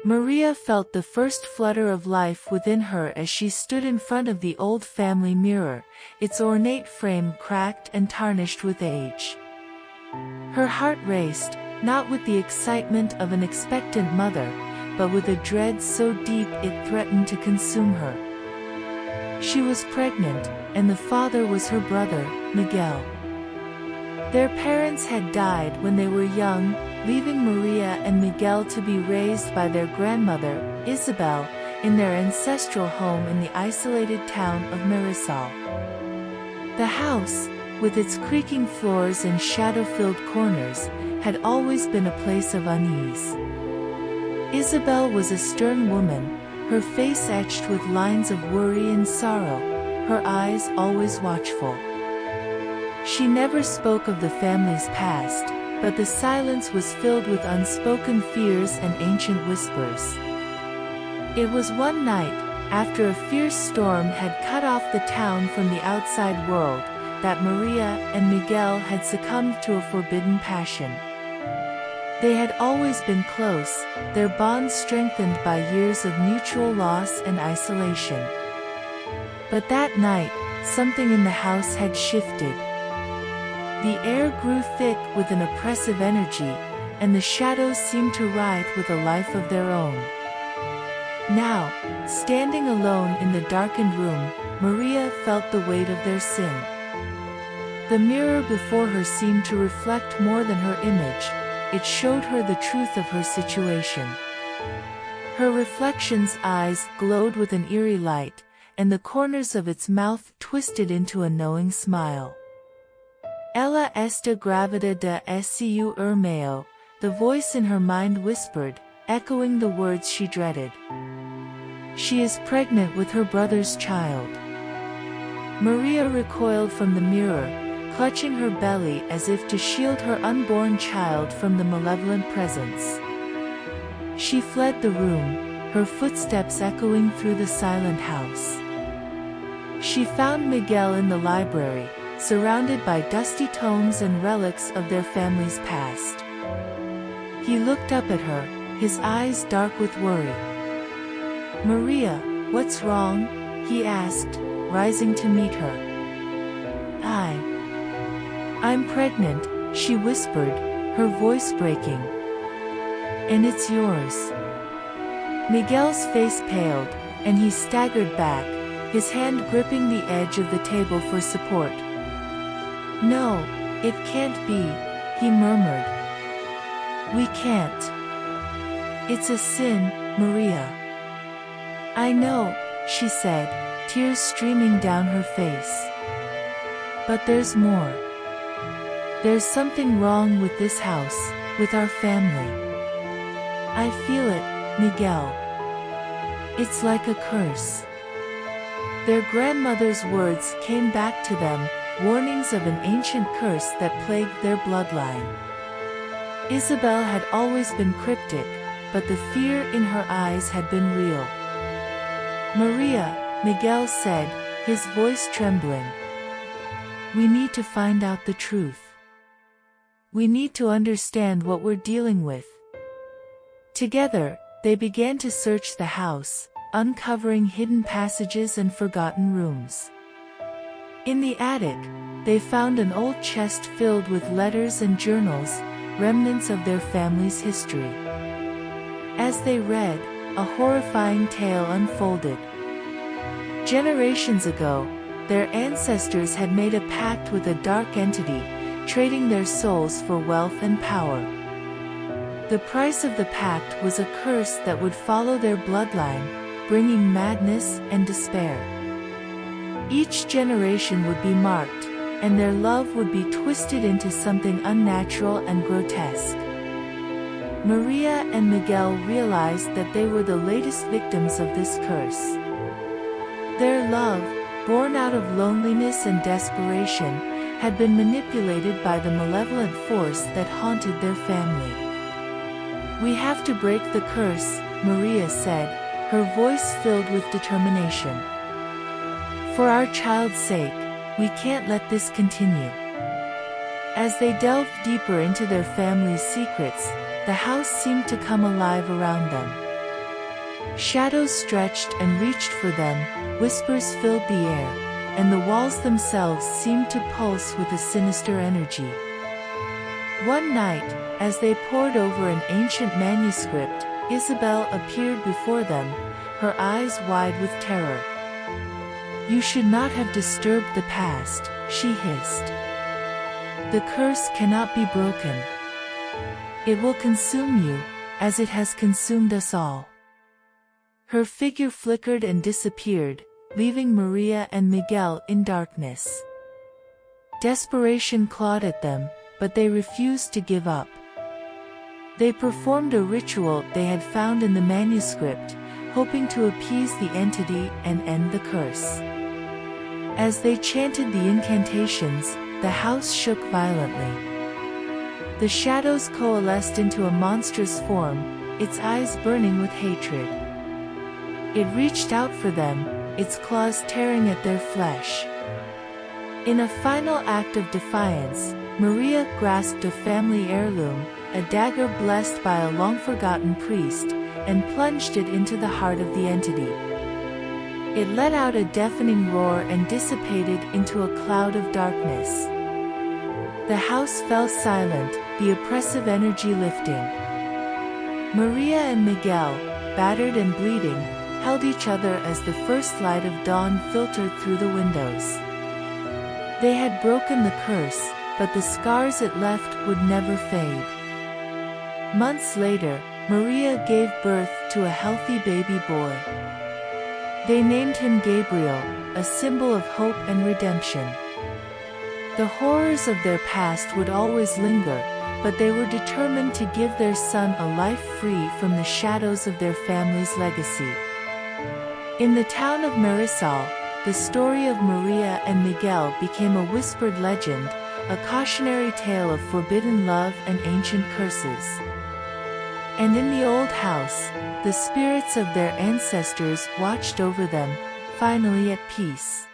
Maria felt the first flutter of life within her as she stood in front of the old family mirror, its ornate frame cracked and tarnished with age. Her heart raced, not with the excitement of an expectant mother, but with a dread so deep it threatened to consume her. She was pregnant, and the father was her brother, Miguel. Their parents had died when they were young, leaving Maria and Miguel to be raised by their grandmother, Isabel, in their ancestral home in the isolated town of Marisol. The house, with its creaking floors and shadow-filled corners, had always been a place of unease. Isabel was a stern woman, her face etched with lines of worry and sorrow, her eyes always watchful. She never spoke of the family's past, but the silence was filled with unspoken fears and ancient whispers. It was one night, after a fierce storm had cut off the town from the outside world, that Maria and Miguel had succumbed to a forbidden passion. They had always been close, their bond strengthened by years of mutual loss and isolation. But that night, something in the house had shifted. The air grew thick with an oppressive energy, and the shadows seemed to writhe with a life of their own. Now, standing alone in the darkened room, Maria felt the weight of their sin. The mirror before her seemed to reflect more than her image, it showed her the truth of her situation. Her reflection's eyes glowed with an eerie light, and the corners of its mouth twisted into a knowing smile. Ella está grávida de su hermano, the voice in her mind whispered, echoing the words she dreaded. She is pregnant with her brother's child. Maria recoiled from the mirror, clutching her belly as if to shield her unborn child from the malevolent presence. She fled the room, her footsteps echoing through the silent house. She found Miguel in the library, surrounded by dusty tomes and relics of their family's past. He looked up at her, his eyes dark with worry. "Maria, what's wrong?" he asked, rising to meet her. I'm pregnant," she whispered, her voice breaking. "And it's yours." Miguel's face paled, and he staggered back, his hand gripping the edge of the table for support. "No, it can't be," he murmured. "We can't. It's a sin, Maria." "I know," she said, tears streaming down her face. "But there's more. There's something wrong with this house, with our family. I feel it, Miguel. It's like a curse." Their grandmother's words came back to them, warnings of an ancient curse that plagued their bloodline. Isabel had always been cryptic, but the fear in her eyes had been real. "Maria," Miguel said, his voice trembling. "We need to find out the truth. We need to understand what we're dealing with." Together, they began to search the house, uncovering hidden passages and forgotten rooms. In the attic, they found an old chest filled with letters and journals, remnants of their family's history. As they read, a horrifying tale unfolded. Generations ago, their ancestors had made a pact with a dark entity, trading their souls for wealth and power. The price of the pact was a curse that would follow their bloodline, bringing madness and despair. Each generation would be marked, and their love would be twisted into something unnatural and grotesque. Maria and Miguel realized that they were the latest victims of this curse. Their love, born out of loneliness and desperation, had been manipulated by the malevolent force that haunted their family. "We have to break the curse," Maria said, her voice filled with determination. "For our child's sake, we can't let this continue." As they delved deeper into their family's secrets, the house seemed to come alive around them. Shadows stretched and reached for them, whispers filled the air, and the walls themselves seemed to pulse with a sinister energy. One night, as they pored over an ancient manuscript, Isabel appeared before them, her eyes wide with terror. "You should not have disturbed the past," she hissed. "The curse cannot be broken. It will consume you, as it has consumed us all." Her figure flickered and disappeared, leaving Maria and Miguel in darkness. Desperation clawed at them, but they refused to give up. They performed a ritual they had found in the manuscript, hoping to appease the entity and end the curse. As they chanted the incantations, the house shook violently. The shadows coalesced into a monstrous form, its eyes burning with hatred. It reached out for them, its claws tearing at their flesh. In a final act of defiance, Maria grasped a family heirloom, a dagger blessed by a long-forgotten priest, and plunged it into the heart of the entity. It let out a deafening roar and dissipated into a cloud of darkness. The house fell silent, the oppressive energy lifting. Maria and Miguel, battered and bleeding, held each other as the first light of dawn filtered through the windows. They had broken the curse, but the scars it left would never fade. Months later, Maria gave birth to a healthy baby boy. They named him Gabriel, a symbol of hope and redemption. The horrors of their past would always linger, but they were determined to give their son a life free from the shadows of their family's legacy. In the town of Marisol, the story of Maria and Miguel became a whispered legend, a cautionary tale of forbidden love and ancient curses. And in the old house, the spirits of their ancestors watched over them, finally at peace.